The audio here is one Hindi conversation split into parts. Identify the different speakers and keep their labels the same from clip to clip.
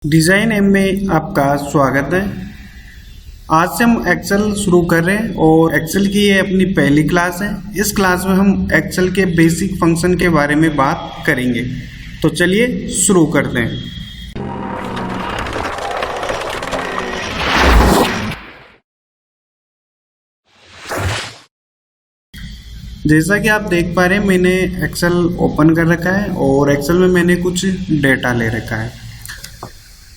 Speaker 1: डिज़ाइन एम में आपका स्वागत है। आज से हम एक्सेल शुरू कर रहे हैं और एक्सेल की ये अपनी पहली क्लास है। इस क्लास में हम एक्सेल के बेसिक फंक्शन के बारे में बात करेंगे। तो चलिए शुरू करते हैं। जैसा कि आप देख पा रहे हैं, मैंने एक्सेल ओपन कर रखा है और एक्सेल में मैंने कुछ डेटा ले रखा है।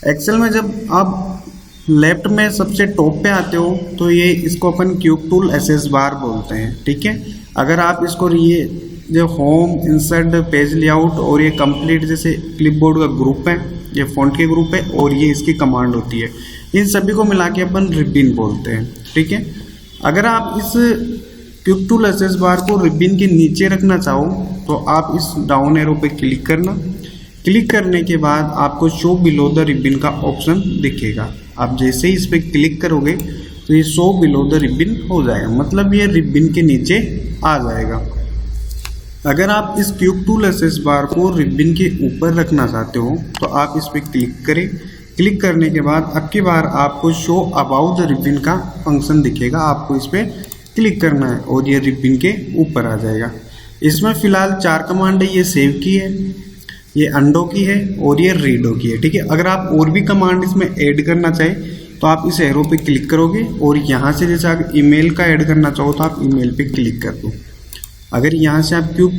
Speaker 1: एक्सेल में जब आप लेफ्ट में सबसे टॉप पे आते हो तो ये इसको अपन क्यूब टूल एसेस बार बोलते हैं, ठीक है। अगर आप इसको ये जो होम, इंसर्ट, पेज लेआउट और ये कंप्लीट जैसे क्लिपबोर्ड का ग्रुप है, ये फॉन्ट के ग्रुप है और ये इसकी कमांड होती है, इन सभी को मिला के अपन रिबिन बोलते हैं, ठीक है। अगर आप इस क्यूब टूल एसेस बार को रिबिन के नीचे रखना चाहो तो आप इस डाउन एरो पे क्लिक करना। क्लिक करने के बाद आपको शो बिलो द रिबिन का ऑप्शन दिखेगा। आप जैसे ही इस पर क्लिक करोगे तो ये शो बिलो द रिबिन हो जाएगा, मतलब ये रिबिन के नीचे आ जाएगा। अगर आप इस क्यूब टूल एसेस बार को रिबिन के ऊपर रखना चाहते हो तो आप इस पर क्लिक करें। क्लिक करने के बाद अब की बार आपको शो अबाउट द रिबिन का फंक्शन दिखेगा। आपको इस पर क्लिक करना है और ये रिबिन के ऊपर आ जाएगा। इसमें फिलहाल 4 कमांड है, ये सेव की है, ये अंडो की है और ये रीडो की है, ठीक है। अगर आप और भी कमांड इसमें ऐड करना चाहें तो आप इस एरो पे क्लिक करोगे और यहाँ से जैसे आप ईमेल का ऐड करना चाहो तो आप ईमेल पे क्लिक कर दो। अगर यहाँ से आप क्यूब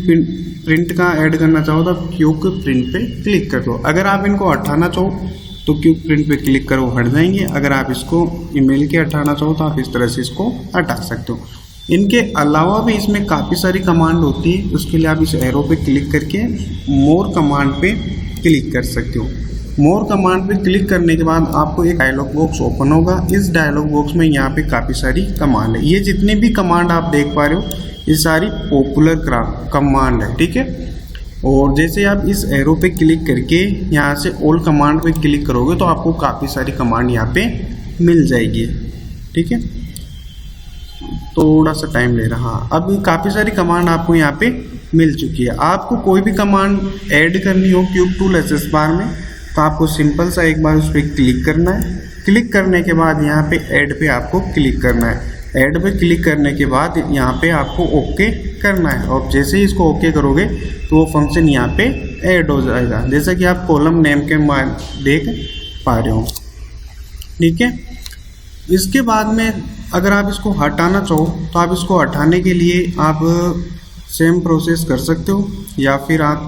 Speaker 1: प्रिंट का ऐड करना चाहो तो आप क्यूब प्रिंट पे क्लिक कर दो। अगर आप इनको हटाना चाहो तो क्यूब प्रिंट पे क्लिक करो, हट जाएंगे। अगर आप इसको ईमेल के हटाना चाहो तो आप इस तरह से इसको हटा सकते हो। इनके अलावा भी इसमें काफ़ी सारी कमांड होती है, उसके लिए आप इस एरो पे क्लिक करके मोर कमांड पे क्लिक कर सकते हो। मोर कमांड पे क्लिक करने के बाद आपको एक डायलॉग बॉक्स ओपन होगा। इस डायलॉग बॉक्स में यहाँ पे काफ़ी सारी कमांड है। ये जितनी भी कमांड आप देख पा रहे हो ये सारी पॉपुलर कमांड है, ठीक है। और जैसे आप इस एरो पे क्लिक करके यहाँ से ऑल कमांड पे क्लिक करोगे तो आपको काफ़ी सारी कमांड यहाँ पे मिल जाएगी, ठीक है। थोड़ा सा टाइम ले रहा। अब काफ़ी सारी कमांड आपको यहाँ पे मिल चुकी है। आपको कोई भी कमांड ऐड करनी हो क्यूब टूल एसेस बार में तो आपको सिंपल सा एक बार उस पर क्लिक करना है। क्लिक करने के बाद यहाँ पे ऐड पे आपको क्लिक करना है। ऐड पे क्लिक करने के बाद यहाँ पे आपको ओके करना है और जैसे ही इसको ओके करोगे तो वो फंक्शन यहाँ पे ऐड हो जाएगा, जैसा कि आप कॉलम नेम के देख पा रहे हो, ठीक है। इसके बाद में अगर आप इसको हटाना चाहो तो आप इसको हटाने के लिए आप सेम प्रोसेस कर सकते हो, या फिर आप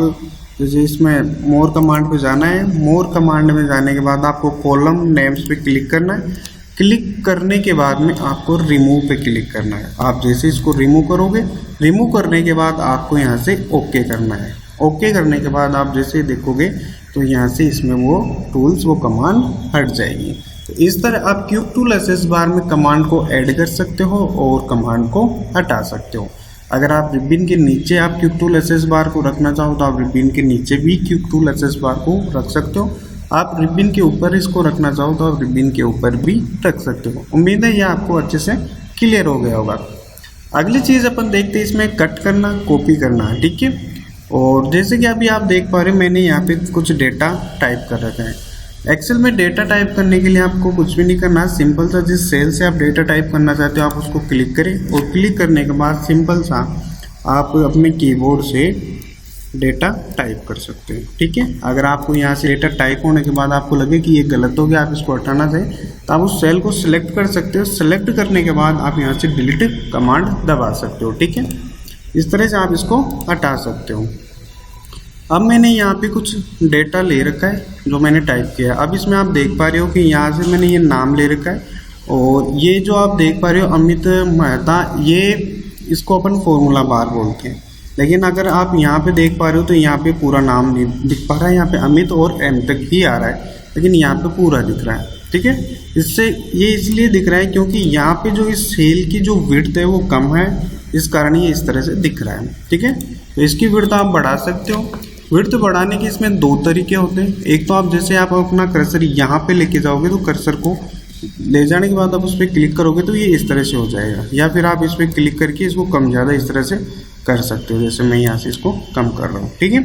Speaker 1: जैसे इसमें मोर कमांड पे जाना है। मोर कमांड में जाने के बाद आपको कॉलम नेम्स पे क्लिक करना है। क्लिक करने के बाद में आपको रिमूव पे क्लिक करना है। आप जैसे इसको रिमूव करोगे, रिमूव करने के बाद आपको यहाँ से ओके करना है। ओके करने के बाद आप जैसे देखोगे तो यहाँ से इसमें वो टूल्स, वो कमांड हट जाएगी। तो इस तरह आप क्यूब टूल एसेस बार में कमांड को ऐड कर सकते हो और कमांड को हटा सकते हो। अगर आप रिबिन के नीचे आप क्यूब टूल एसेस बार को रखना चाहो तो आप रिबिन के नीचे भी क्यूब टूल एसेस बार को रख सकते हो। आप रिबिन के ऊपर इसको रखना चाहो तो आप रिबिन के ऊपर भी रख सकते हो। उम्मीद है ये आपको अच्छे से क्लियर हो गया होगा। अगली चीज़ अपन देखते हैं, इसमें कट करना, कॉपी करना है, ठीक है। और जैसे कि अभी आप देख पा रहे हो मैंने यहाँ पे कुछ डेटा टाइप कर रखा है। एक्सेल में डेटा टाइप करने के लिए आपको कुछ भी नहीं करना, सिंपल सा जिस सेल से आप डेटा टाइप करना चाहते हो आप उसको क्लिक करें और क्लिक करने के बाद सिंपल सा आप अपने कीबोर्ड से डेटा टाइप कर सकते हैं, ठीक है। अगर आपको यहाँ से डेटा टाइप होने के बाद आपको लगे कि ये गलत हो गया, आप इसको हटाना चाहें तो आप उस सेल को सिलेक्ट कर सकते हो। सिलेक्ट करने के बाद आप यहाँ से डिलीट कमांड दबा सकते हो, ठीक है। इस तरह से आप इसको हटा सकते हो। अब मैंने यहाँ पे कुछ डेटा ले रखा है जो मैंने टाइप किया है। अब इसमें आप देख पा रहे हो कि यहाँ से मैंने ये नाम ले रखा है और ये जो आप देख पा रहे हो अमित मेहता, ये इसको अपन फॉर्मूला बार बोलते हैं। लेकिन अगर आप यहाँ पे देख पा रहे हो तो यहाँ पे पूरा नाम नहीं दिख पा रहा है, यहाँ पे अमित और एम तक ही आ रहा है, लेकिन यहाँ पे पूरा दिख रहा है, ठीक है। इससे ये इसलिए दिख रहा है क्योंकि यहाँ पे जो इस सेल की जो विड्थ है वो कम है, इस कारण ये इस तरह से दिख रहा है, ठीक है। तो इसकी विड्थ आप बढ़ा सकते हो। विड्थ बढ़ाने के इसमें 2 तरीके होते हैं। एक तो आप जैसे आप अपना कर्सर यहाँ पे लेके जाओगे तो कर्सर को ले जाने के बाद आप उस पर क्लिक करोगे तो ये इस तरह से हो जाएगा, या फिर आप इस पर क्लिक करके इसको कम ज़्यादा इस तरह से कर सकते हो। जैसे मैं यहाँ से इसको कम कर रहा हूँ, ठीक है।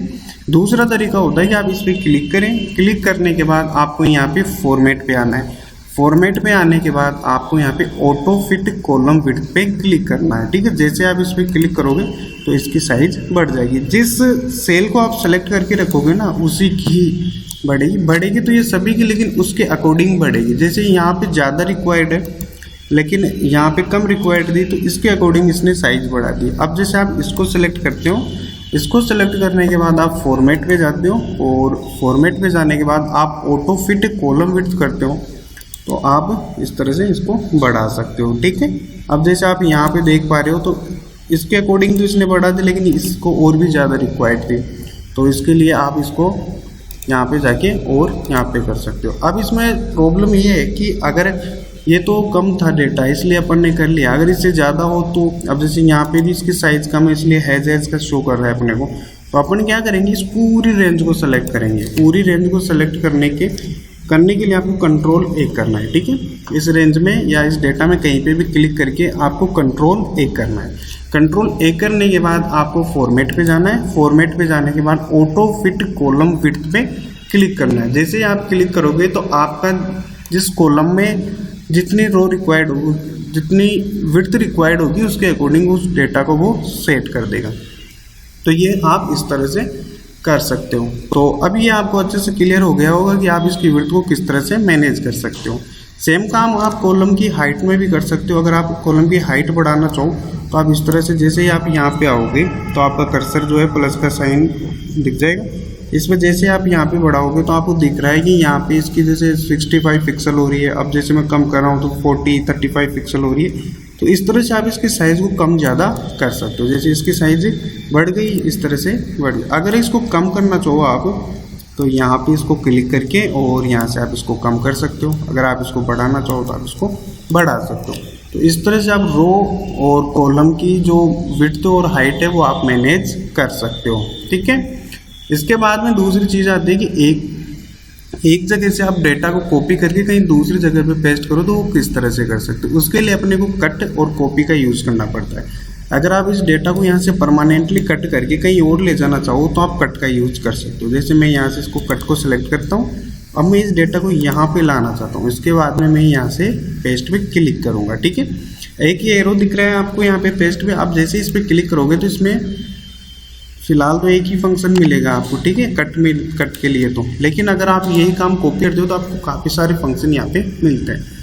Speaker 1: दूसरा तरीका होता है कि आप इस पर क्लिक करें, क्लिक करने के बाद आपको यहाँ पे फॉर्मेट पे आना है। फॉर्मेट पे आने के बाद आपको यहाँ पे ऑटो फिट कॉलम विड्थ पे क्लिक करना है, ठीक है। जैसे आप इस पर क्लिक करोगे तो इसकी साइज बढ़ जाएगी। जिस सेल को आप सेलेक्ट करके रखोगे ना उसी की बढ़ेगी तो ये सभी की, लेकिन उसके अकॉर्डिंग बढ़ेगी। जैसे यहाँ पे ज़्यादा रिक्वायर्ड है लेकिन यहाँ पे कम रिक्वायर्ड दी तो इसके अकॉर्डिंग इसने साइज बढ़ा दी। अब जैसे आप इसको सेलेक्ट करते हो, इसको सेलेक्ट करने के बाद आप फॉर्मेट पे जाते हो और फॉर्मेट पे जाने के बाद आप ऑटो फिट कॉलम विड्थ करते हो तो आप इस तरह से इसको बढ़ा सकते हो, ठीक है। अब जैसे आप यहाँ पे देख पा रहे हो तो इसके अकॉर्डिंग तो इसने बढ़ा दी, लेकिन इसको और भी ज़्यादा रिक्वायर्ड थी तो इसके लिए आप इसको यहाँ पे जाके और यहाँ पे कर सकते हो। अब इसमें प्रॉब्लम ये है कि अगर ये तो कम था डेटा इसलिए अपन ने कर लिया, अगर इससे ज़्यादा हो तो अब जैसे यहाँ पे भी इसकी साइज़ कम है इसलिए हैज़ का शो कर रहा है अपने को, तो अपन क्या करेंगे इस पूरी रेंज को सेलेक्ट करेंगे। पूरी रेंज को सेलेक्ट करने के लिए आपको कंट्रोल एक करना है, ठीक है। इस रेंज में या इस डेटा में कहीं पे भी क्लिक करके आपको कंट्रोल एक करना है। कंट्रोल एक करने के बाद आपको फॉर्मेट पे जाना है। फॉर्मेट पे जाने के बाद ऑटो फिट कॉलम विड्थ पे क्लिक करना है। जैसे आप क्लिक करोगे तो आपका जिस कॉलम में जितनी रो रिक्वायर्ड होगी, जितनी विड्थ रिक्वायर्ड होगी उसके अकॉर्डिंग उस डेटा को वो सेट कर देगा। तो ये आप इस तरह से कर सकते हो। तो अब ये आपको अच्छे से क्लियर हो गया होगा कि आप इसकी विड्थ को किस तरह से मैनेज कर सकते हो। सेम काम आप कॉलम की हाइट में भी कर सकते हो। अगर आप कॉलम की हाइट बढ़ाना चाहो तो आप इस तरह से, जैसे ही आप यहाँ पे आओगे तो आपका कर्सर जो है प्लस का साइन दिख जाएगा। इसमें जैसे आप यहाँ पे बढ़ाओगे तो आपको दिख रहा है कि यहाँ पे इसकी जैसे 65 पिक्सल हो रही है। अब जैसे मैं कम कर रहा हूँ तो 35 पिक्सल हो रही है। तो इस तरह से आप इसकी साइज़ को कम ज़्यादा कर सकते हो। जैसे इसकी साइज़ बढ़ गई इस तरह से बढ़ गई। अगर इसको कम करना चाहो आप तो यहाँ पे इसको क्लिक करके और यहाँ से आप इसको कम कर सकते हो। अगर आप इसको बढ़ाना चाहो तो आप इसको बढ़ा सकते हो। तो इस तरह से आप रो और कॉलम की जो विड्थ और हाइट है वो आप मैनेज कर सकते हो, ठीक है। इसके बाद में दूसरी चीज़ आती है कि एक जगह से आप डेटा को कॉपी करके कहीं दूसरी जगह पे पेस्ट करो तो वो किस तरह से कर सकते हो। उसके लिए अपने को कट और कॉपी का यूज़ करना पड़ता है। अगर आप इस डेटा को यहाँ से परमानेंटली कट करके कहीं और ले जाना चाहो तो आप कट का यूज़ कर सकते हो। जैसे मैं यहाँ से इसको कट को सिलेक्ट करता हूँ। अब मैं इस डेटा को यहाँ पे लाना चाहता हूँ। इसके बाद में मैं यहाँ से पेस्ट पे क्लिक करूँगा, ठीक है। एक ही एरो दिख रहा है आपको यहाँ पे पेस्ट पे। आप जैसे इस पर क्लिक करोगे तो इसमें फिलहाल तो एक ही फंक्शन मिलेगा आपको, ठीक है, कट के लिए तो। लेकिन अगर आप यही काम कॉपी करते हो तो आपको काफ़ी सारे फंक्शन यहाँ पे मिलते हैं।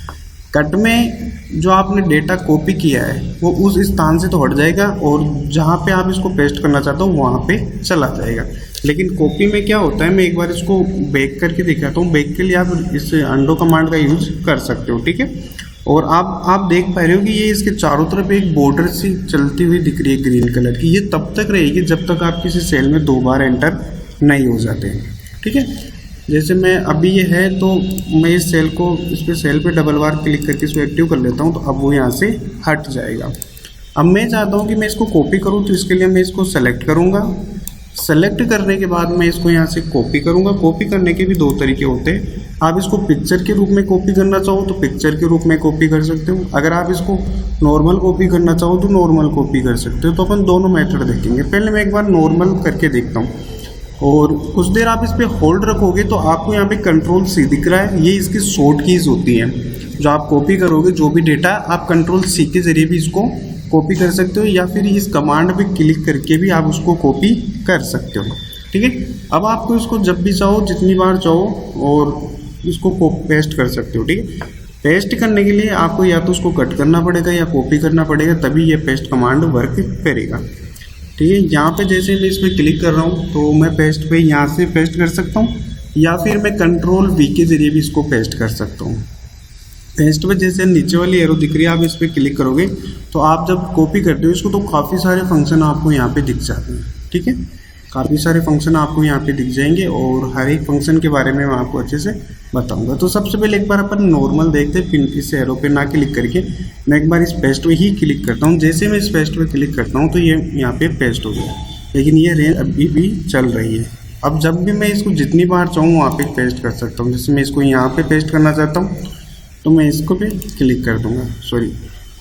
Speaker 1: कट में जो आपने डेटा कॉपी किया है वो उस स्थान से तो हट जाएगा और जहाँ पे आप इसको पेस्ट करना चाहते हो वहाँ पे चला जाएगा। लेकिन कॉपी में क्या होता है, मैं एक बार इसको बैक करके दिखाता हूँ। बैक के लिए आप इस अंडो कमांड का यूज कर सकते हो, ठीक है। और आप देख पा रहे हो कि ये इसके चारों तरफ एक बॉर्डर सी चलती हुई दिख रही है ग्रीन कलर की। ये तब तक रहेगी जब तक आप किसी सेल में 2 बार एंटर नहीं हो जाते हैं, ठीक है। जैसे मैं अभी ये है तो मैं इस सेल को, इस पर सेल पे डबल बार क्लिक करके इसको एक्टिव कर लेता हूँ तो अब वो यहाँ से हट जाएगा। अब मैं चाहता हूँ कि मैं इसको कॉपी करूँ तो इसके लिए मैं इसको सेलेक्ट करूँगा। सेलेक्ट करने के बाद मैं इसको यहाँ से कॉपी करूँगा। कॉपी करने के भी 2 तरीके होते हैं। आप इसको पिक्चर के रूप में कॉपी करना चाहो तो पिक्चर के रूप में कॉपी कर सकते हो। अगर आप इसको नॉर्मल कॉपी करना चाहो तो नॉर्मल कॉपी कर सकते हो। तो अपन दोनों मेथड देखेंगे। पहले मैं एक बार नॉर्मल करके देखता हूँ और कुछ देर आप इस पर होल्ड रखोगे तो आपको यहाँ पे कंट्रोल सी दिख रहा है। ये इसकी शॉर्ट कीज़ होती हैं। जो आप कॉपी करोगे जो भी डेटा, आप कंट्रोल सी के जरिए भी इसको कॉपी कर सकते हो या फिर इस कमांड पे क्लिक करके भी आप उसको कॉपी कर सकते हो, ठीक है। अब आपको इसको जब भी चाहो, जितनी बार चाहो और इसको पेस्ट कर सकते हो, ठीक है। पेस्ट करने के लिए आपको या तो उसको कट करना पड़ेगा या कॉपी करना पड़ेगा, तभी ये पेस्ट कमांड वर्क करेगा, ठीक है। यहाँ पे जैसे मैं इस पर क्लिक कर रहा हूँ तो मैं पेस्ट पे यहाँ से पेस्ट कर सकता हूँ या फिर मैं कंट्रोल वी के जरिए भी इसको पेस्ट कर सकता हूँ। पेस्ट पे जैसे नीचे वाली एरो दिख रही है, आप इस पर क्लिक करोगे तो आप जब कॉपी करते हो इसको तो काफ़ी सारे फंक्शन आपको यहाँ पे दिख जाते हैं, ठीक है। काफ़ी सारे फंक्शन आपको यहाँ पे दिख जाएंगे और हर एक फंक्शन के बारे में मैं आपको अच्छे से बताऊंगा। तो सबसे पहले एक बार अपन नॉर्मल देखते हैं। इस एरो पे ना क्लिक करके मैं एक बार इस पेस्ट पे ही क्लिक करता हूँ। जैसे मैं इस पेस्ट पे क्लिक करता हूँ तो ये यहाँ पे पेस्ट हो गया, लेकिन ये रेंज अभी भी चल रही है। अब जब भी मैं इसको जितनी बार चाहूँ वहाँ पे पेस्ट कर सकता हूँ। जैसे मैं इसको यहाँ पे पेस्ट करना चाहता हूँ तो मैं इसको पे क्लिक कर दूँगा, सॉरी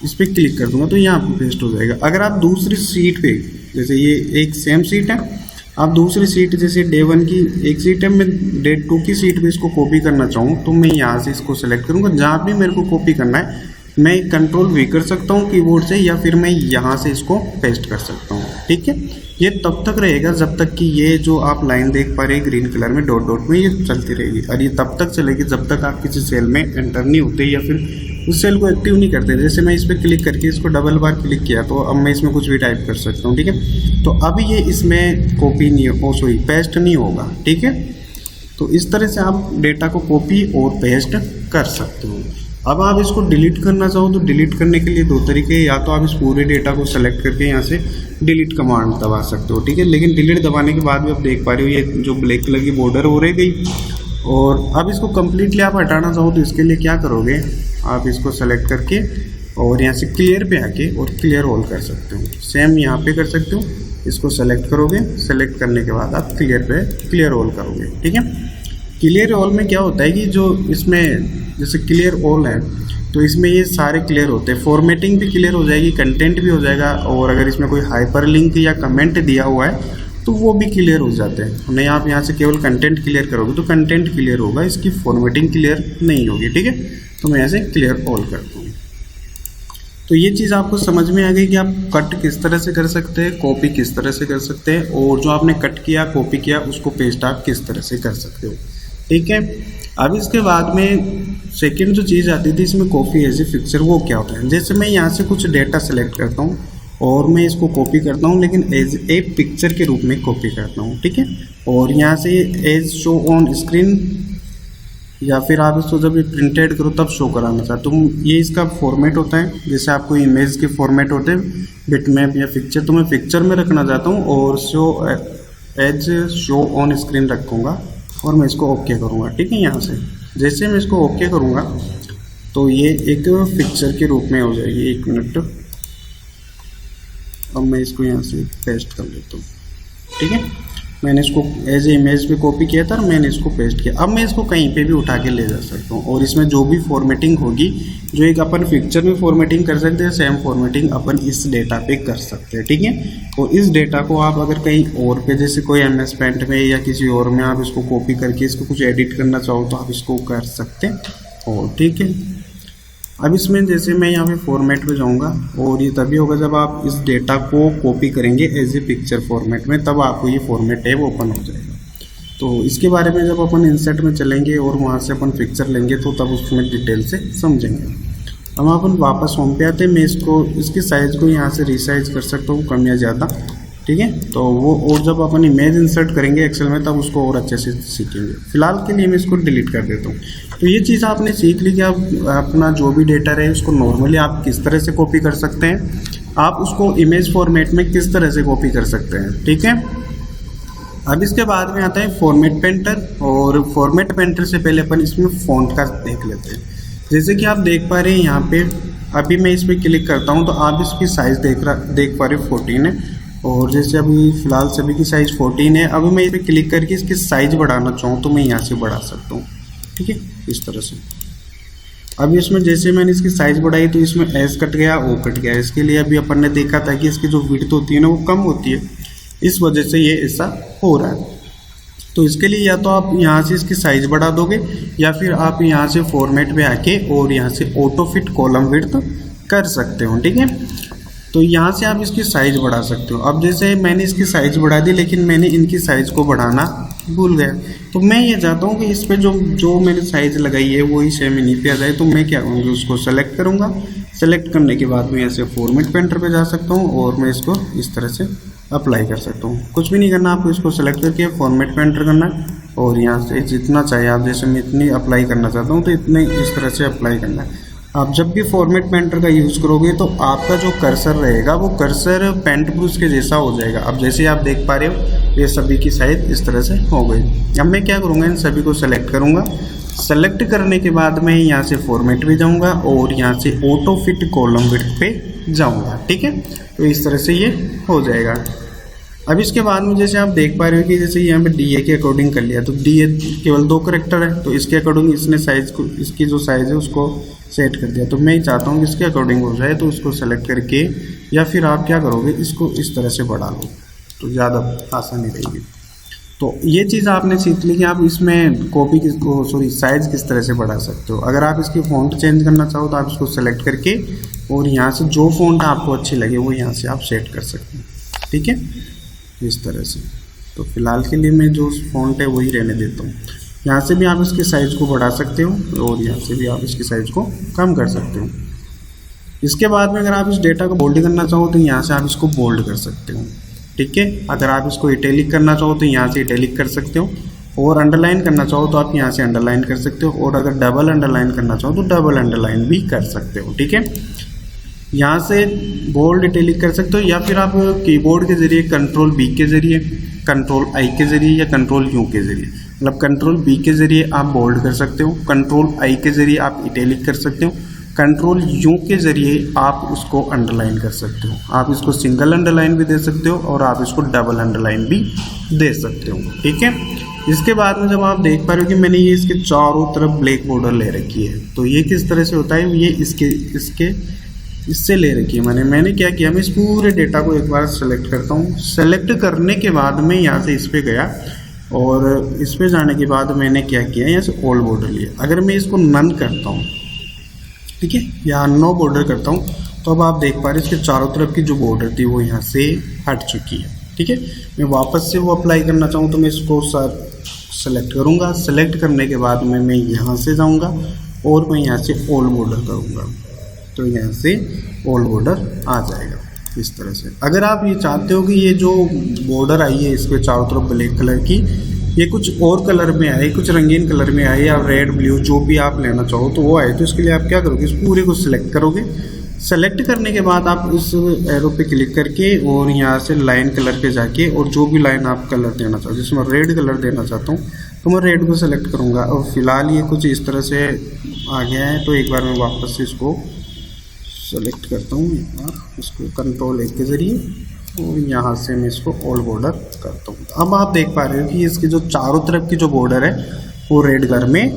Speaker 1: इस पर क्लिक कर दूंगा तो यहाँ पे पेस्ट हो जाएगा। अगर आप दूसरी सीट पे, जैसे ये एक सेम सीट है, आप दूसरी सीट जैसे डे 1 की एक सीट है, मैं डे 2 की सीट पे इसको कॉपी करना चाहूँ तो मैं यहाँ से इसको सेलेक्ट करूँगा। जहाँ भी मेरे को कॉपी करना है मैं Ctrl V कर सकता हूँ कीबोर्ड से, या फिर मैं यहाँ से इसको पेस्ट कर सकता हूँ। ठीक है, ये तब तक रहेगा जब तक कि ये जो आप लाइन देख पा रहे हैं ग्रीन कलर में डॉट डॉट में, ये चलती रहेगी। और ये तब तक चलेगी जब तक आप किसी सेल में एंटर नहीं होते या फिर उस सेल को एक्टिव नहीं करते। जैसे मैं इस पर क्लिक करके इसको डबल बार क्लिक किया तो अब मैं इसमें कुछ भी टाइप कर सकता हूँ। ठीक है, तो अब ये इसमें कॉपी नहीं हो, सॉरी पेस्ट नहीं होगा। ठीक है, तो इस तरह से आप डेटा को कॉपी और पेस्ट कर सकते हो। अब आप इसको डिलीट करना चाहो तो डिलीट करने के लिए दो तरीके, या तो आप इस पूरे डेटा को सेलेक्ट करके यहाँ से डिलीट कमांड दबा सकते हो। ठीक है, लेकिन डिलीट दबाने के बाद भी आप देख पा रहे हो ये जो ब्लैक कलर की बॉर्डर हो रही गई। और अब इसको कम्प्लीटली आप हटाना चाहो तो इसके लिए क्या करोगे, आप इसको सेलेक्ट करके और यहाँ से क्लियर पे आके और क्लियर ऑल कर सकते हो। सेम यहाँ पे कर सकते हो, इसको सेलेक्ट करोगे, सेलेक्ट करने के बाद आप क्लियर पे क्लियर ऑल करोगे। ठीक है, क्लियर ऑल में क्या होता है कि जो इसमें जैसे क्लियर ऑल है तो इसमें ये सारे क्लियर होते हैं, फॉर्मेटिंग भी क्लियर हो जाएगी, कंटेंट भी हो जाएगा, और अगर इसमें कोई हाइपरलिंक या कमेंट दिया हुआ है तो वो भी क्लियर हो जाते हैं। नहीं आप यहाँ से केवल कंटेंट क्लियर करोगे तो कंटेंट क्लियर होगा, इसकी फॉर्मेटिंग क्लियर नहीं होगी। ठीक है, तो मैं यहाँ से क्लियर ऑल करता हूँ। तो ये चीज़ आपको समझ में आ गई कि आप कट किस तरह से कर सकते हैं, कॉपी किस तरह से कर सकते हैं, और जो आपने कट किया कॉपी किया उसको पेस्ट आप किस तरह से कर सकते हो। ठीक है, अब इसके बाद में सेकंड जो चीज़ आती थी इसमें कॉपी एज ए पिक्चर, वो क्या होता है। जैसे मैं यहाँ से कुछ डेटा सेलेक्ट करता हूँ और मैं इसको कॉपी करता हूँ, लेकिन एज ए पिक्चर के रूप में कॉपी करता हूँ। ठीक है, और यहाँ से एज शो ऑन स्क्रीन, या फिर आप इसको जब प्रिंटेड करो तब शो कराना चाहते हो, ये इसका फॉर्मेट होता है। जैसे आपको इमेज के फॉर्मेट होते हैं बिटमैप या पिक्चर, तो मैं पिक्चर में रखना चाहता हूँ और शो ऑन स्क्रीन रखूँगा और मैं इसको ओके करूँगा। ठीक है, यहाँ से जैसे मैं इसको ओके करूँगा तो ये एक पिक्चर के रूप में हो जाएगी। 1 मिनट, अब मैं इसको यहाँ से पेस्ट कर लेता हूँ। ठीक है, मैंने इसको एज ए इमेज पे कॉपी किया था और मैंने इसको पेस्ट किया। अब मैं इसको कहीं पे भी उठा के ले जा सकता हूँ, और इसमें जो भी फॉर्मेटिंग होगी, जो एक अपन पिक्चर में फॉर्मेटिंग कर सकते हैं, सेम फॉर्मेटिंग अपन इस डेटा पे कर सकते हैं। ठीक है, और इस डेटा को आप अगर कहीं और पे, जैसे कोई MS पेंट में या किसी और में आप इसको कॉपी करके इसको कुछ एडिट करना चाहो तो आप इसको कर सकते हो। ठीक है, अब इसमें जैसे मैं यहाँ पे फॉर्मेट पे जाऊँगा, और ये तभी होगा जब आप इस डेटा को कॉपी करेंगे एज ए पिक्चर फॉर्मेट में, तब आपको ये फॉर्मेट टैब ओपन हो जाएगा। तो इसके बारे में जब अपन इंसर्ट में चलेंगे और वहाँ से अपन पिक्चर लेंगे तो तब उसमें डिटेल से समझेंगे। अब अपन वापस होम पे आते हैं, मैं इसकी साइज़ को यहाँ से रिसाइज कर सकता हूँ, कम या ज़्यादा। ठीक है, तो वो, और जब अपन इमेज इंसर्ट करेंगे एक्सेल में तब उसको और अच्छे से सीखेंगे। फिलहाल के लिए मैं इसको डिलीट कर देता हूँ। तो ये चीज़ आपने सीख ली कि आप अपना जो भी डेटा रहे उसको नॉर्मली आप किस तरह से कॉपी कर सकते हैं, आप उसको इमेज फॉर्मेट में किस तरह से कॉपी कर सकते हैं। ठीक है, अब इसके बाद में आता है फॉर्मेट पेंटर, और फॉर्मेट पेंटर से पहले अपन इसमें फ़ॉन्ट का देख लेते हैं। जैसे कि आप देख पा रहे हैं यहाँ पे, अभी मैं इस पर क्लिक करता हूँ तो आप इसकी साइज़ देख पा रहे हो 14 है, और जैसे अभी फ़िलहाल सभी की साइज़ 14 है। अभी मैं इस पर क्लिक करके इसकी साइज़ बढ़ाना चाहूँ तो मैं यहाँ से बढ़ा सकता हूँ। ठीक है, इस तरह से। अब इसमें जैसे मैंने इसकी साइज़ बढ़ाई तो इसमें एस कट गया, ओ कट गया। इसके लिए अभी अपन ने देखा था कि इसकी जो विड्थ होती है ना वो कम होती है, इस वजह से ये ऐसा हो रहा है। तो इसके लिए या तो आप यहाँ से इसकी साइज़ बढ़ा दोगे, या फिर आप यहाँ से फॉर्मेट पे आके और यहाँ से ऑटो फिट कॉलम विड्थ कर सकते हो। ठीक है, तो यहाँ से आप इसकी साइज़ बढ़ा सकते हो। अब जैसे मैंने इसकी साइज़ बढ़ा दी, लेकिन मैंने इनकी साइज़ को बढ़ाना भूल गया, तो मैं ये चाहता हूँ कि इस पर जो मैंने साइज़ लगाई है वही सेम इन्हीं पे आ जाए। तो मैं क्या करूँगा, उसको सेलेक्ट करूँगा। सेलेक्ट करने के बाद मैं ऐसे फॉर्मेट पेंटर पे जा सकता हूँ और मैं इसको इस तरह से अप्लाई कर सकता हूँ। कुछ भी नहीं करना, आपको इसको सेलेक्ट करके फॉर्मेट पेंटर करना है, और यहाँ से जितना चाहिए आप, जैसे मैं इतनी अप्लाई करना चाहता हूँ तो इतने इस तरह से अप्लाई करना है। आप जब भी फॉर्मेट पेंटर का यूज़ करोगे तो आपका जो कर्सर रहेगा वो कर्सर पेंट ब्रश के जैसा हो जाएगा। अब जैसे आप देख पा रहे हो ये सभी की साइज इस तरह से हो गई। अब मैं क्या करूँगा, इन सभी को सेलेक्ट करूँगा। सेलेक्ट करने के बाद मैं यहाँ से फॉर्मेट पे जाऊँगा और यहाँ से ऑटो फिट कॉलम विड्थ पे जाऊँगा। ठीक है, तो इस तरह से ये हो जाएगा। अब इसके बाद में जैसे आप देख पा रहे हो कि जैसे यहाँ पे डी ए के अकॉर्डिंग कर लिया, तो डी ए केवल 2 करेक्टर है, तो इसके अकॉर्डिंग इसने साइज को, इसकी जो साइज़ है उसको सेट कर दिया। तो मैं ही चाहता हूँ कि इसके अकॉर्डिंग हो जाए, तो उसको सेलेक्ट करके या फिर आप क्या करोगे, इसको इस तरह से बढ़ा लो तो ज़्यादा आसानी रहेगी। तो ये चीज़ आपने सीख ली कि आप इसमें कॉपी साइज़ किस तरह से बढ़ा सकते हो। अगर आप इसकी फ़ॉन्ट चेंज करना चाहो तो आप इसको सेलेक्ट करके और यहाँ से जो फ़ॉन्ट आपको अच्छी लगे वो यहाँ से आप सेट कर सकते हैं, ठीक है, इस तरह से। तो फिलहाल के लिए मैं जो फ़ॉन्ट है वही रहने देता हूँ। यहाँ से भी आप इसके साइज़ को बढ़ा सकते हो और यहाँ से भी आप इसके साइज़ को कम कर सकते हो। इसके बाद में अगर आप इस डेटा को बोल्ड करना चाहो तो यहाँ से आप इसको बोल्ड कर सकते हो, ठीक है। अगर आप इसको इटैलिक करना चाहो तो यहाँ से इटैलिक कर सकते हो, और अंडरलाइन करना चाहो तो आप यहाँ से अंडरलाइन कर सकते हो, और अगर डबल अंडरलाइन करना चाहो तो डबल अंडरलाइन भी कर सकते हो, ठीक है। यहाँ से बोल्ड इटैलिक कर सकते हो, या फिर आप कीबोर्ड के ज़रिए कंट्रोल बी के ज़रिए, कंट्रोल आई के ज़रिए या कंट्रोल यू के ज़रिए, मतलब कंट्रोल बी के ज़रिए आप बोल्ड कर सकते हो, कंट्रोल आई के ज़रिए आप इटैलिक कर सकते हो, कंट्रोल यू के ज़रिए आप उसको अंडरलाइन कर सकते हो। आप इसको सिंगल अंडरलाइन भी दे सकते हो और आप इसको डबल अंडरलाइन भी दे सकते हो, ठीक है। इसके बाद में जब आप देख पा रहे हो कि मैंने ये इसके चारों तरफ ब्लैक बॉर्डर ले रखी है, तो ये किस तरह से होता है, ये इससे ले रखी है मैंने क्या किया, मैं इस पूरे डेटा को एक बार सेलेक्ट करता हूँ। सेलेक्ट करने के बाद में यहाँ से इस पर गया, और इस पर जाने के बाद मैंने क्या किया, यहाँ से ऑल बॉर्डर लिया। अगर मैं इसको नन करता हूँ, ठीक है, या नो बॉर्डर करता हूँ, तो अब आप देख पा रहे हैं इसके चारों तरफ की जो बॉर्डर थी वो यहाँ से हट चुकी है, ठीक है। मैं वापस से वो अप्लाई करना चाहूँ तो मैं इसको सेलेक्ट करूँगा। सेलेक्ट करने के बाद में मैं यहाँ से जाऊँगा और मैं यहाँ से ऑल बॉर्डर करूँगा, तो यहाँ से ऑल बॉर्डर आ जाएगा इस तरह से। अगर आप ये चाहते हो कि ये जो बॉर्डर आई है इसके चारों तरफ ब्लैक कलर की, ये कुछ और कलर में आए, कुछ रंगीन कलर में आए, या रेड ब्लू जो भी आप लेना चाहो तो वो आए, तो इसके लिए आप क्या करोगे, इस पूरे को सिलेक्ट करोगे। सेलेक्ट करने के बाद आप इस एरो पे क्लिक करके और यहाँ से लाइन कलर पे जाके, और जो भी लाइन आप कलर देना चाहो, जैसे मैं रेड कलर देना चाहता हूँ तो मैं रेड को सेलेक्ट करूँगा। और फिलहाल ये कुछ इस तरह से आ गया है, तो एक बार मैं वापस से इसको सेलेक्ट करता हूँ, एक बार इसको कंट्रोल ए के ज़रिए, और यहाँ से मैं इसको ऑल बॉर्डर करता हूँ। अब आप देख पा रहे हो कि इसकी जो चारों तरफ की जो बॉर्डर है वो रेड कलर में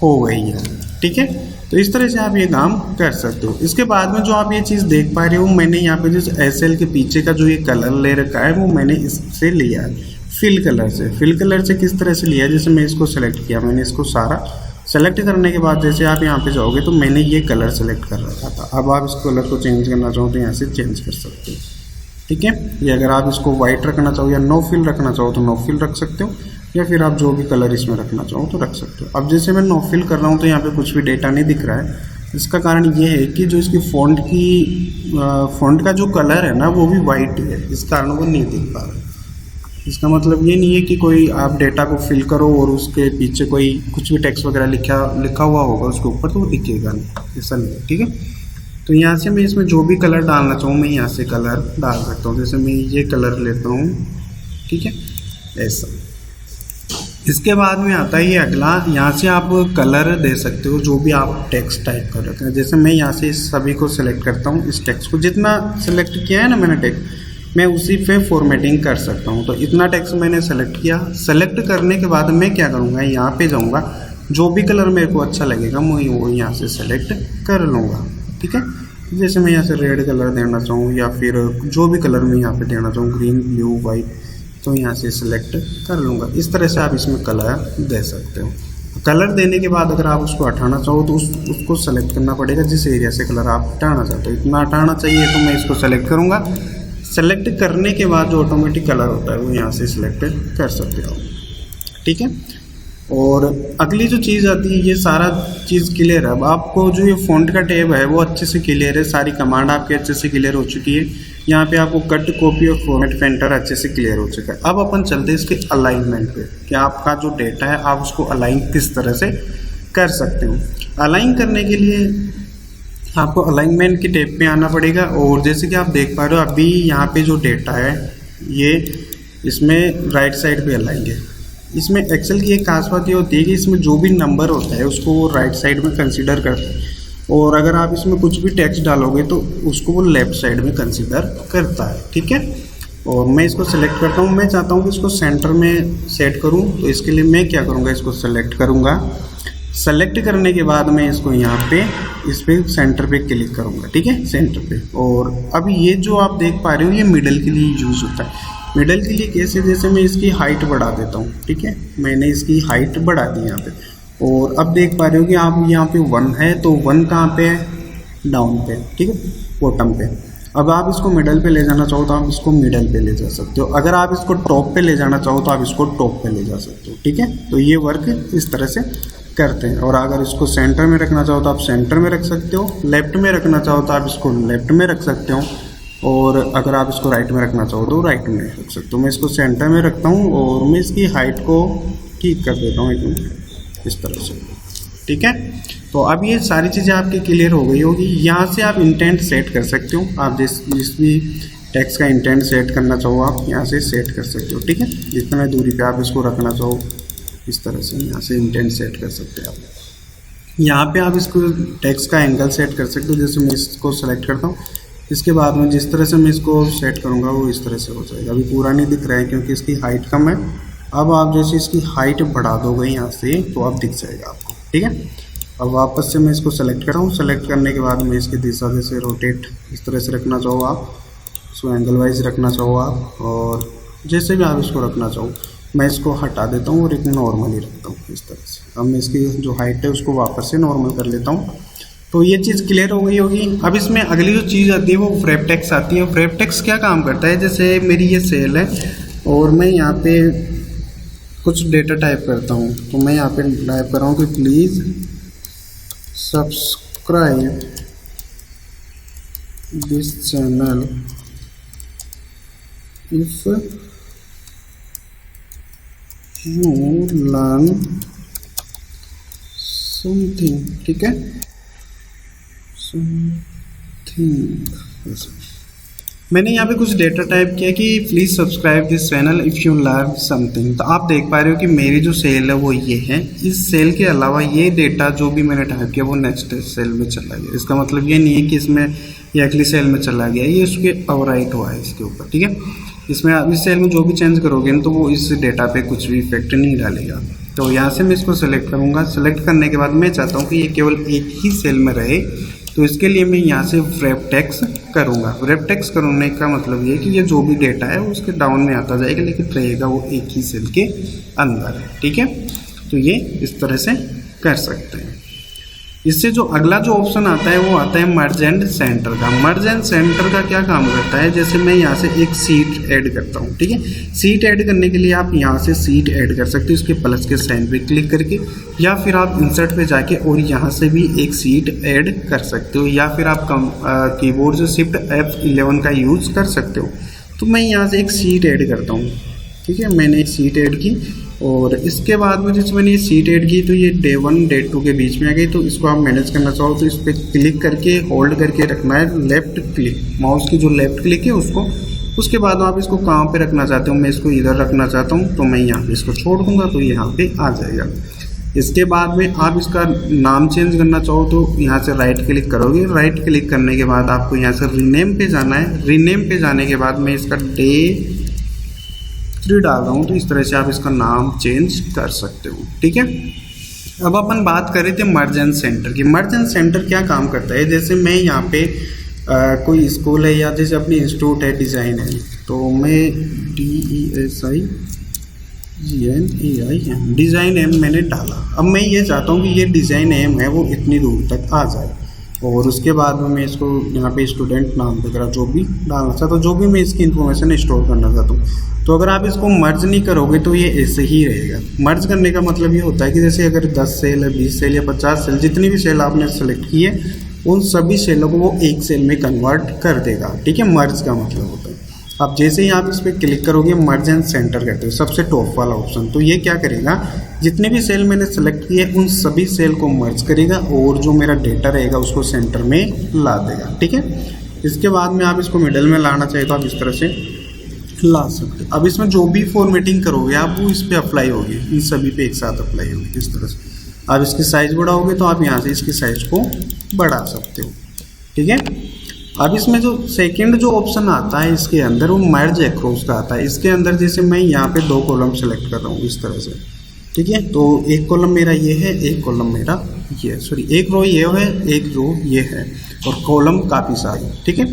Speaker 1: हो गई है, ठीक है। तो इस तरह से आप ये काम कर सकते हो। इसके बाद में जो आप ये चीज़ देख पा रहे हो, मैंने यहाँ पे जो एसएल के पीछे का जो ये कलर ले रखा है वो मैंने इससे लिया है, फिल कलर से। फिल कलर से किस तरह से लिया, जैसे मैं इसको सेलेक्ट किया, मैंने इसको सारा सेलेक्ट करने के बाद जैसे आप यहाँ पे जाओगे तो मैंने ये कलर सेलेक्ट कर रखा था। अब आप इस कलर को चेंज करना चाहो तो यहाँ से चेंज कर सकते हो, ठीक है। या अगर आप इसको वाइट रखना चाहो या नो फिल रखना चाहो तो नो फिल रख सकते हो, या फिर आप जो भी कलर इसमें रखना चाहो तो रख सकते हो। अब जैसे मैं नो फिल कर रहा हूँ तो यहाँ पे कुछ भी डेटा नहीं दिख रहा है। इसका कारण ये है कि जो इसकी फ़ॉन्ट का जो कलर है ना वो भी वाइट है, इस कारण वो नहीं दिख पा रहा है। इसका मतलब ये नहीं है कि कोई आप डेटा को फिल करो और उसके पीछे कोई कुछ भी टेक्स्ट वगैरह लिखा हुआ होगा उसके ऊपर तो वो दिखेगा नहीं, ऐसा नहीं है, ठीक है। तो यहाँ से मैं इसमें जो भी कलर डालना चाहूँ मैं यहाँ से कलर डाल सकता हूँ। जैसे मैं ये कलर लेता हूँ, ठीक है, ऐसा। इसके बाद में आता है ये अगला, यहाँ से आप कलर दे सकते हो जो भी आप टेक्स्ट टाइप कर रखे हैं। जैसे मैं यहाँ से इस सभी को सिलेक्ट करता हूँ, इस टेक्स्ट को जितना सिलेक्ट किया है ना मैंने टेक्स्ट, मैं उसी पे फॉर्मेटिंग कर सकता हूँ। तो इतना टेक्स्ट मैंने सेलेक्ट किया। सेलेक्ट करने के बाद मैं क्या करूँगा, यहाँ पे जाऊँगा, जो भी कलर मेरे को अच्छा लगेगा मैं वो यहाँ से सेलेक्ट कर लूँगा, ठीक है। जैसे मैं यहाँ से रेड कलर देना चाहूँ या फिर जो भी कलर मैं यहाँ पे देना चाहूँ, ग्रीन, ब्लू, वाइट, तो यहाँ से सिलेक्ट कर लूँगा। इस तरह से आप इसमें कलर दे सकते हो। कलर देने के बाद अगर आप उसको हटाना चाहो तो उसको सेलेक्ट करना पड़ेगा, जिस एरिया से कलर आप हटाना चाहते हो। इतना हटाना चाहिए तो मैं इसको सेलेक्ट करूँगा। सेलेक्ट करने के बाद जो ऑटोमेटिक कलर होता है वो यहाँ से सिलेक्ट कर सकते हो, ठीक है। और अगली जो चीज़ आती है, ये सारा चीज़ क्लियर है। अब आपको जो ये फ़ॉन्ट का टैब है वो अच्छे से क्लियर है, सारी कमांड आपके अच्छे से क्लियर हो चुकी है। यहाँ पे आपको कट, कॉपी और फॉर्मेट फेंटर अच्छे से क्लियर हो चुका है। अब अपन चलते हैं इसके अलाइनमेंट पे कि आपका जो डेटा है आप उसको अलाइन किस तरह से कर सकते हो। अलाइन करने के लिए आपको अलाइनमेंट के टैब पे आना पड़ेगा। और जैसे कि आप देख पा रहे हो अभी यहाँ पे जो डेटा है ये इसमें राइट साइड पे अलाइन है। इसमें एक्सेल की एक खास बात ये होती है कि इसमें जो भी नंबर होता है उसको वो राइट साइड में कंसीडर करता है, और अगर आप इसमें कुछ भी टेक्स्ट डालोगे तो उसको वो लेफ्ट साइड में कंसीडर करता है, ठीक है। और मैं इसको सेलेक्ट करता हूँ। मैं चाहता हूँ कि इसको सेंटर में सेट करूँ, तो इसके लिए मैं क्या करूँगा, इसको सेलेक्ट करूँगा। सेलेक्ट करने के बाद मैं इसको यहाँ पे इस पे सेंटर पे क्लिक करूँगा, ठीक है, सेंटर पे। और अब ये जो आप देख पा रहे हो ये मिडल के लिए यूज़ होता है। मिडल के लिए कैसे, जैसे मैं इसकी हाइट बढ़ा देता हूँ, ठीक है, मैंने इसकी हाइट बढ़ा दी यहाँ पे। और अब देख पा रहे हो कि आप यहाँ पे 1 है, तो 1 कहाँ पे है, डाउन पे, ठीक है, बॉटम पे। अब आप इसको मिडल पे ले जाना चाहो तो आप इसको मिडल पे ले जा सकते हो। अगर आप इसको टॉप पे ले जाना चाहो तो आप इसको टॉप पे ले जा सकते हो, ठीक है। तो ये वर्क इस तरह से करते हैं। और अगर इसको सेंटर में रखना चाहो तो आप सेंटर में रख सकते हो, लेफ्ट में रखना चाहो तो आप इसको लेफ्ट में रख सकते हो, और अगर आप इसको राइट में रखना चाहो तो राइट में रख सकते हो। मैं इसको सेंटर में रखता हूँ और मैं इसकी हाइट को ठीक कर देता हूँ एकदम इस तरह से, ठीक है। तो अब ये सारी चीज़ें आपकी क्लियर हो गई होगी। यहाँ से आप इंटेंट सेट कर सकते हो। आप जिस भी टेक्स्ट का इंटेंट सेट करना चाहो आप यहाँ से सेट कर सकते हो, ठीक है। जितना दूरी पे आप इसको रखना चाहो इस तरह से यहाँ से इंटेंट सेट कर सकते हैं आप। यहाँ पे आप इसको टेक्स्ट का एंगल सेट कर सकते हो। जैसे मैं इसको सेलेक्ट करता हूँ, इसके बाद में जिस तरह से मैं इसको सेट करूँगा वो इस तरह से हो जाएगा। अभी पूरा नहीं दिख रहा है क्योंकि इसकी हाइट कम है। अब आप जैसे इसकी हाइट बढ़ा दोगे यहाँ से तो अब दिख जाएगा आपको, ठीक है। अब वापस से मैं इसको सेलेक्ट कर रहा हूँ। सेलेक्ट करने के बाद में इसकी दिशा जैसे रोटेट इस तरह से रखना चाहो आप, इसको एंगल वाइज रखना चाहो आप, और जैसे भी आप इसको रखना चाहो। मैं इसको हटा देता हूँ और एक नॉर्मली रखता हूँ इस तरह से। अब मैं इसकी जो हाइट है उसको वापस से नॉर्मल कर लेता हूँ। तो ये चीज़ क्लियर हो गई होगी। अब इसमें अगली जो चीज़ आती है वो व्रैप टेक्स्ट आती है। व्रैप टेक्स्ट क्या काम करता है, जैसे मेरी ये सेल है और मैं यहाँ पे कुछ डेटा टाइप करता हूँ, तो मैं यहाँ पे टाइप कर रहा हूँ कि please subscribe this channel if you learn something, ठीक है, समथिंग। मैंने यहाँ पे कुछ डेटा टाइप किया कि please subscribe this channel if you learn something. तो आप देख पा रहे हो कि मेरी जो सेल है वो ये है। इस सेल के अलावा ये डेटा जो भी मैंने टाइप किया वो नेक्स्ट सेल में चला गया। इसका मतलब ये नहीं है कि इसमें ये अगली सेल में चला गया, ये उसके ओवरराइट हुआ है इसके ऊपर, ठीक है। इसमें आप इस सेल में जो भी चेंज करोगे तो वो इस डेटा पे कुछ भी इफेक्ट नहीं डालेगा। तो यहाँ से मैं इसको सेलेक्ट करूँगा। सेलेक्ट करने के बाद मैं चाहता हूँ कि ये केवल एक ही सेल में रहे, तो इसके लिए मैं यहाँ से व्रैप टेक्स्ट करूँगा। व्रैप टेक्स्ट करने का मतलब ये कि ये जो भी डेटा है वो उसके डाउन में आता जाएगा, लेकिन रहेगा वो एक ही सेल के अंदर, ठीक है। तो ये इस तरह से कर सकते हैं। इससे जो अगला जो ऑप्शन आता है वो आता है मर्ज एंड सेंटर का। मर्ज एंड सेंटर का क्या काम करता है, जैसे मैं यहाँ से एक सीट ऐड करता हूँ, ठीक है। सीट ऐड करने के लिए आप यहाँ से सीट ऐड कर सकते हो इसके प्लस के साइन पे क्लिक करके, या फिर आप इंसर्ट पे जाके और यहाँ से भी एक सीट ऐड कर सकते हो, या फिर आप कीबोर्ड से शिफ्ट F11 का यूज़ कर सकते हो। तो मैं यहाँ से एक सीट ऐड करता हूँ, ठीक है। मैंने एक सीट ऐड की और इसके बाद में जैसे मैंने ये सीट ऐड की तो ये डे 1 डे 2 के बीच में आ गई। तो इसको आप मैनेज करना चाहो तो इस पर क्लिक करके होल्ड करके रखना है, लेफ्ट क्लिक, माउस की जो लेफ्ट क्लिक है उसको। उसके बाद आप इसको कहाँ पे रखना चाहते हो, मैं इसको इधर रखना चाहता हूँ तो मैं यहाँ पे इसको छोड़ दूँगा तो यहाँ पे आ जाएगा। इसके बाद में आप इसका नाम चेंज करना चाहो तो यहाँ से राइट क्लिक करोगे। राइट क्लिक करने के बाद आपको यहाँ से रीनेम पे जाना है। रीनेम पे जाने के बाद मैं इसका डे 3 डाल रहा हूँ, तो इस तरह से आप इसका नाम चेंज कर सकते हो, ठीक है। अब अपन बात कर रहे थे मर्ज एंड सेंटर की। मर्ज एंड सेंटर क्या काम करता है, जैसे मैं यहाँ पे कोई स्कूल है या जैसे अपनी इंस्टीट्यूट है, डिज़ाइन है, तो मैं DESIGNAIM डिज़ाइन एम मैंने डाला। अब मैं ये चाहता हूँ कि ये डिज़ाइन एम है वो इतनी दूर तक आ जाए, और उसके बाद में मैं इसको यहाँ पे स्टूडेंट नाम वगैरह जो भी डालना चाहता हूँ, जो भी मैं इसकी इन्फॉर्मेशन स्टोर करना चाहता हूँ। तो अगर आप इसको मर्ज नहीं करोगे तो ये ऐसे ही रहेगा। मर्ज करने का मतलब ये होता है कि जैसे अगर 10 सेल है, 20 सेल या 50 सेल, जितनी भी सेल आपने सेलेक्ट की है उन सभी सेलों को वो एक सेल में कन्वर्ट कर देगा, ठीक है। मर्ज का मतलब होता है अब जैसे ही आप इस पर क्लिक करोगे मर्ज एंड सेंटर करते हो, सबसे टॉप वाला ऑप्शन, तो ये क्या करेगा, जितने भी सेल मैंने सेलेक्ट किए उन सभी सेल को मर्ज करेगा और जो मेरा डेटा रहेगा उसको सेंटर में ला देगा, ठीक है। इसके बाद में आप इसको मिडल में लाना चाहिए तो आप इस तरह से ला सकते हो। अब इसमें जो भी फॉर्मेटिंग करोगे आप वो इस पर अप्लाई होगी, इन सभी पे एक साथ अप्लाई होगी इस तरह से। आप इसकी साइज़ बढ़ाओगे तो आप यहाँ से इसकी साइज़ को बढ़ा सकते हो, ठीक है। अब इसमें जो सेकंड जो ऑप्शन आता है इसके अंदर वो मर्ज अक्रॉस का आता है। इसके अंदर जैसे मैं यहाँ पे 2 कॉलम सेलेक्ट कर रहा हूँ इस तरह से, ठीक है। तो एक कॉलम मेरा ये है, एक कॉलम मेरा ये, सॉरी एक रो ये है, एक रो ये है, और कॉलम काफ़ी सारे, ठीक है।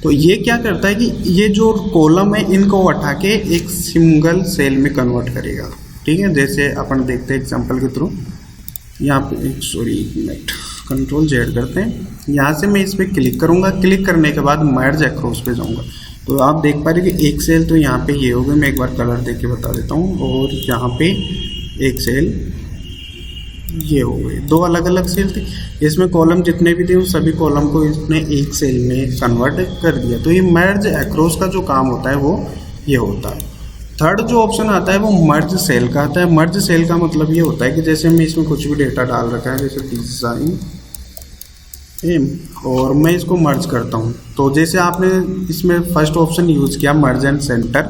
Speaker 1: तो ये क्या करता है कि ये जो कॉलम है इनको उठा के एक सिंगल सेल में कन्वर्ट करेगा, ठीक है। जैसे अपन देखते हैं एग्जाम्पल के थ्रू, यहाँ पे एक मिनट कंट्रोल जेड करते हैं। यहाँ से मैं इस पर क्लिक करूँगा, क्लिक करने के बाद मर्ज अक्रॉस पे जाऊँगा। तो आप देख पा रहे कि एक सेल तो यहाँ पे ये हो गया, मैं एक बार कलर देख के बता देता हूँ, और यहाँ पे एक सेल ये हो गए, 2 अलग अलग सेल थे। इसमें कॉलम जितने भी थे उन सभी कॉलम को इसने एक सेल में कन्वर्ट कर दिया। तो ये मर्ज अक्रॉस का जो काम होता है वो ये होता है। थर्ड जो ऑप्शन आता है वो मर्ज सेल का आता है। मर्ज सेल का मतलब ये होता है कि जैसे मैं इसमें कुछ भी डेटा डाल रखा है, जैसे डिज़ाइन एम, और मैं इसको मर्ज करता हूँ। तो जैसे आपने इसमें फर्स्ट ऑप्शन यूज़ किया मर्ज एंड सेंटर,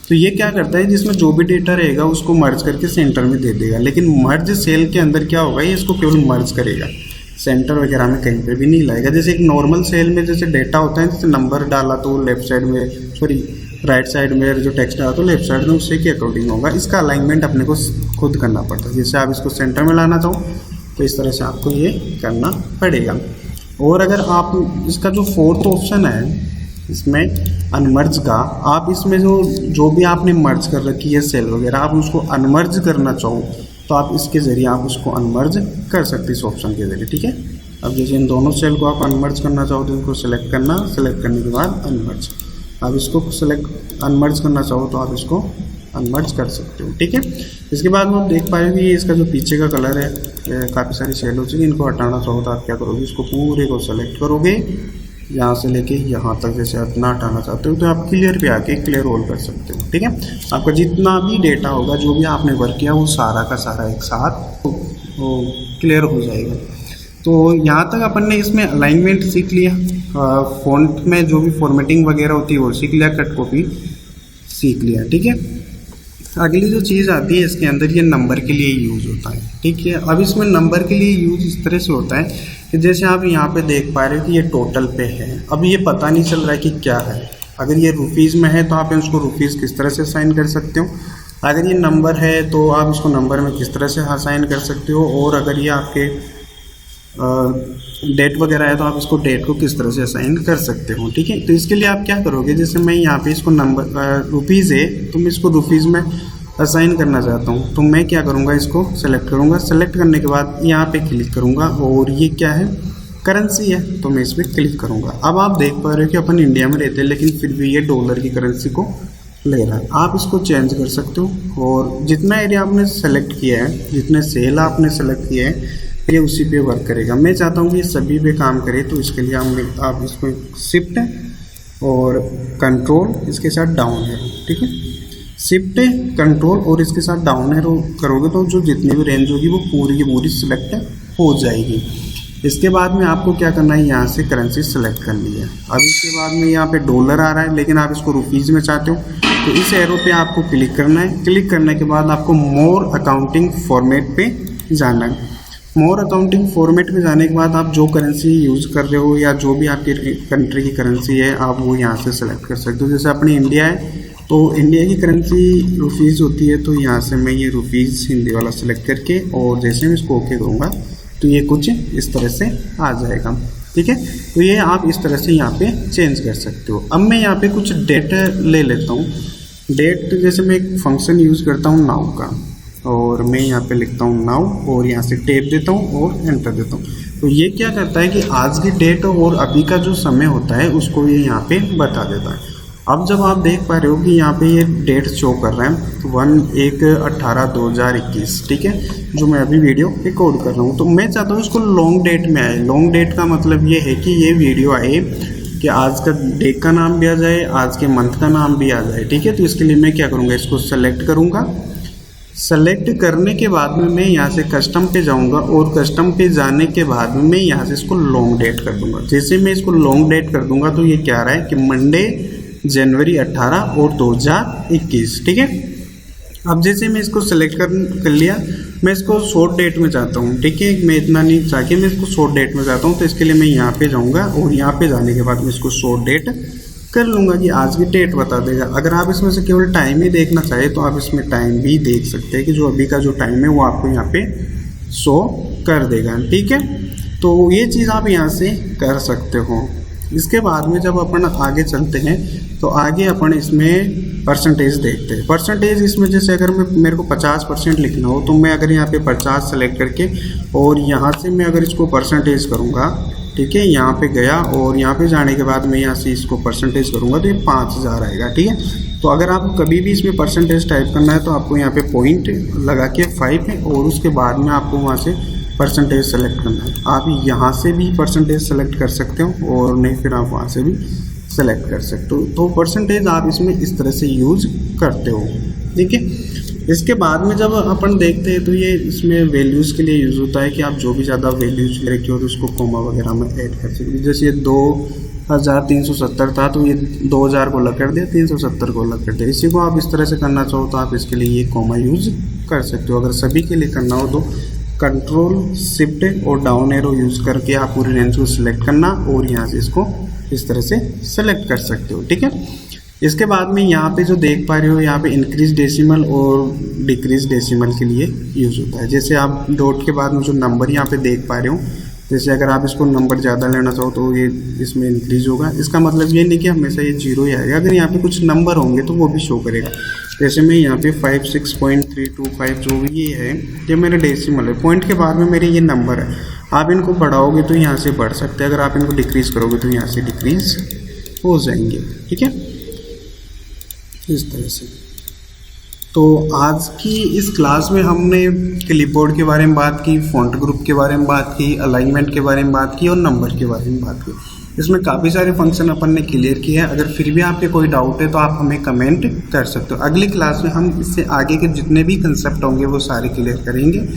Speaker 1: तो ये क्या करता है जिसमें जो भी डेटा रहेगा उसको मर्ज करके सेंटर में दे देगा। लेकिन मर्ज सेल के अंदर क्या होगा, ये इसको केवल मर्ज करेगा, सेंटर वगैरह में कहीं पे भी नहीं लाएगा। जैसे एक नॉर्मल सेल में जैसे डेटा होता है, जैसे नंबर डाला तो लेफ्ट साइड में, सॉरी राइट साइड में जो टेक्स्ट डाला तो लेफ्ट साइड में, उससे के अकॉर्डिंग होगा। इसका अलाइनमेंट अपने को खुद करना पड़ता है। जैसे आप इसको सेंटर में लाना चाहो तो इस तरह से आपको ये करना पड़ेगा। और अगर आप इसका जो फोर्थ ऑप्शन है इसमें अनमर्ज का, आप इसमें जो भी आपने मर्ज कर रखी है सेल वगैरह, आप उसको अनमर्ज करना चाहो तो आप इसके ज़रिए आप उसको अनमर्ज कर सकते इस ऑप्शन के ज़रिए, ठीक है। अब जैसे इन दोनों सेल को आप अनमर्ज करना चाहो तो इनको सेलेक्ट करना, सेलेक्ट करने के बाद अनमर्ज। आप इसको सेलेक्ट अनमर्ज करना चाहो तो आप इसको अनमर्ज कर सकते हो, ठीक है। इसके बाद में आप देख पाएंगे कि इसका जो पीछे का कलर है, काफ़ी सारी सेल हो चुकी है, इनको हटाना चाहो तो आप क्या करोगे, इसको पूरे को सेलेक्ट करोगे यहाँ से लेके यहाँ तक। जैसे आप ना हटाना चाहते हो तो आप क्लियर पे आके क्लियर ऑल कर सकते हो, ठीक है। आपका जितना भी डेटा होगा, जो भी आपने वर्क किया, वो सारा का सारा एक साथ वो क्लियर हो जाएगा। तो यहाँ तक अपन ने इसमें अलाइनमेंट सीख लिया, फ़ॉन्ट में जो भी फॉर्मेटिंग वगैरह होती है वो सीख लिया, कट कॉपी सीख लिया, ठीक है। अगली जो चीज़ आती है इसके अंदर, ये नंबर के लिए यूज़ होता है, ठीक है। अब इसमें नंबर के लिए यूज़ इस तरह से होता है कि जैसे आप यहाँ पे देख पा रहे हो कि ये टोटल पे है। अब ये पता नहीं चल रहा है कि क्या है। अगर ये रुपीज़ में है तो आप उसको रुपीज़ किस तरह से असाइन कर सकते हो, अगर ये नंबर है तो आप इसको नंबर में किस तरह से असाइन कर सकते हो, और अगर ये आपके डेट वगैरह है तो आप इसको डेट को किस तरह से असाइन कर सकते हो, ठीक है। तो इसके लिए आप क्या करोगे, जैसे मैं यहाँ पे इसको नंबर रुपीज़ है तो मैं इसको रुपीज़ में असाइन करना चाहता हूँ, तो मैं क्या करूँगा, इसको सेलेक्ट करूँगा। सेलेक्ट करने के बाद यहाँ पे क्लिक करूँगा, और ये क्या है, करेंसी है, तो मैं इस पर क्लिक करूँगा। अब आप देख पा रहे हो कि अपन इंडिया में रहते हैं लेकिन फिर भी ये डॉलर की करेंसी को ले रहा है। आप इसको चेंज कर सकते हो, और जितना एरिया आपने सेलेक्ट किया है, जितने सेल आपने सेलेक्ट किए हैं, ये उसी पे वर्क करेगा। मैं चाहता हूँ कि सभी पे काम करे, तो इसके लिए आप इसको शिफ्ट और कंट्रोल इसके साथ डाउन एरो, ठीक है। शिफ्ट कंट्रोल और इसके साथ डाउन एरो करोगे तो जो जितनी भी रेंज होगी वो पूरी की पूरी सिलेक्ट हो जाएगी। इसके बाद में आपको क्या करना है, यहाँ से करेंसी सेलेक्ट करनी है। अब इसके बाद में यहाँ पे डॉलर आ रहा है, लेकिन आप इसको रुपीज़ में चाहते हो तो इस एरो पे आपको क्लिक करना है। क्लिक करने के बाद आपको मोर अकाउंटिंग फॉर्मेट पे जाना है। मोर अकाउंटिंग फॉर्मेट में जाने के बाद आप जो करेंसी यूज़ कर रहे हो या जो भी आपकी कंट्री की करेंसी है, आप वो यहाँ से सेलेक्ट कर सकते हो। जैसे अपनी इंडिया है तो इंडिया की करेंसी रुपीज़ होती है, तो यहाँ से मैं ये रुपीज़ हिंदी वाला सेलेक्ट करके, और जैसे मैं इसको ओके करूँगा तो ये कुछ इस तरह से आ जाएगा, ठीक है। तो ये आप इस तरह से यहाँ पे चेंज कर सकते हो। अब मैं यहाँ पे कुछ डेट ले लेता हूँ। डेट जैसे मैं एक फंक्शन यूज़ करता हूँ नाउ का, और मैं यहाँ पे लिखता हूँ नाउ, और यहाँ से टैब देता हूँ और एंटर देता हूँ। तो ये क्या करता है कि आज की डेट और अभी का जो समय होता है उसको ये यहाँ पे बता देता है। अब जब आप देख पा रहे हो कि यहाँ पे ये डेट शो कर रहा है 1/18/2021, ठीक है, जो मैं अभी वीडियो रिकॉर्ड कर रहा हूँ। तो मैं चाहता हूँ इसको लॉन्ग डेट में आए। लॉन्ग डेट का मतलब ये है कि ये वीडियो आए कि आज का डे का नाम भी आ जाए, आज के मंथ का नाम भी आ जाए, ठीक है। तो इसके लिए मैं क्या करूँगा, इसको सेलेक्ट करूँगा। सेलेक्ट करने के बाद में मैं यहाँ से कस्टम पे जाऊँगा, और कस्टम पे जाने के बाद में मैं यहाँ से इसको लॉन्ग डेट कर दूँगा। जैसे मैं इसको लॉन्ग डेट कर दूँगा तो ये क्या रहा है कि मंडे जनवरी 18 और 2021, ठीक है। अब जैसे मैं इसको सेलेक्ट कर लिया, मैं इसको शॉर्ट डेट में चाहता हूँ, ठीक है, मैं इतना नहीं चाहती, मैं इसको शॉर्ट डेट में चाहता हूँ। तो इसके लिए मैं यहाँ पे जाऊँगा और यहाँ पे जाने के बाद मैं इसको शॉर्ट डेट कर लूँगा कि आज की डेट बता देगा। अगर आप इसमें से केवल टाइम ही देखना चाहे तो आप इसमें टाइम भी देख सकते हैं कि जो अभी का जो टाइम है वो आपको यहाँ पे शो कर देगा, ठीक है। तो ये चीज़ आप यहाँ से कर सकते हो। इसके बाद में जब अपन आगे चलते हैं तो आगे अपन इसमें परसेंटेज देखते हैं। परसेंटेज इसमें जैसे अगर मेरे को 50% लिखना हो तो मैं अगर यहाँ पे 50 सेलेक्ट करके और यहाँ से मैं अगर इसको परसेंटेज करूँगा, ठीक है, यहाँ पे गया और यहाँ पे जाने के बाद मैं यहाँ से इसको परसेंटेज करूँगा तो ये 5000 आएगा, ठीक है। तो अगर आपको कभी भी इसमें परसेंटेज टाइप करना है तो आपको यहाँ पे पॉइंट लगा के 5 है और उसके बाद में आपको वहाँ से परसेंटेज सेलेक्ट करना है। आप यहाँ से भी परसेंटेज सेलेक्ट कर सकते हो और नहीं फिर आप वहाँ से भी सेलेक्ट कर सकते हो। तो परसेंटेज आप इसमें इस तरह से यूज करते हो, ठीक है। इसके बाद में जब अपन देखते हैं तो ये इसमें वैल्यूज़ के लिए यूज़ होता है कि आप जो भी ज़्यादा वैल्यूज ले रखी हो तो उसको कोमा वगैरह में ऐड कर सकते हो। जैसे ये 2370 था तो ये 2000 को अलग कर दिया, 370 को अलग कर दिया। इसी को आप इस तरह से करना चाहो तो आप इसके लिए ये कोमा यूज कर सकते हो। अगर सभी के लिए करना हो तो कंट्रोल शिफ्ट और डाउन एरो यूज़ करके आप पूरी रेंज को सिलेक्ट करना और यहाँ से इसको इस तरह से सेलेक्ट कर सकते हो, ठीक है। इसके बाद में यहाँ पे जो देख पा रहे हो यहाँ पे इंक्रीज डेसिमल और डिक्रीज डेसिमल के लिए यूज़ होता है। जैसे आप डॉट के बाद में जो नंबर यहाँ पे देख पा रहे हो, जैसे अगर आप इसको नंबर ज़्यादा लेना चाहो तो ये इसमें इंक्रीज होगा। इसका मतलब ये नहीं कि हमेशा ये 0 ही आएगा, अगर यहाँ पे कुछ नंबर होंगे तो वो भी शो करेगा। जैसे मैं यहाँ पे 56.325 जो भी ये है ये मेरा डेसिमल है, पॉइंट के बाद में मेरे ये नंबर है। आप इनको बढ़ाओगे तो यहाँ से बढ़ सकते हैं, अगर आप इनको डिक्रीज़ करोगे तो यहाँ से डिक्रीज़ हो जाएंगे, ठीक है, इस तरह से। तो आज की इस क्लास में हमने क्लिपबोर्ड के बारे में बात की, फॉन्ट ग्रुप के बारे में बात की, अलाइनमेंट के बारे में बात की और नंबर के बारे में बात की। इसमें काफ़ी सारे फंक्शन अपन ने क्लियर किए हैं। अगर फिर भी आपके कोई डाउट है तो आप हमें कमेंट कर सकते हो। अगली क्लास में हम इससे आगे के जितने भी कंसेप्ट होंगे वो सारे क्लियर करेंगे।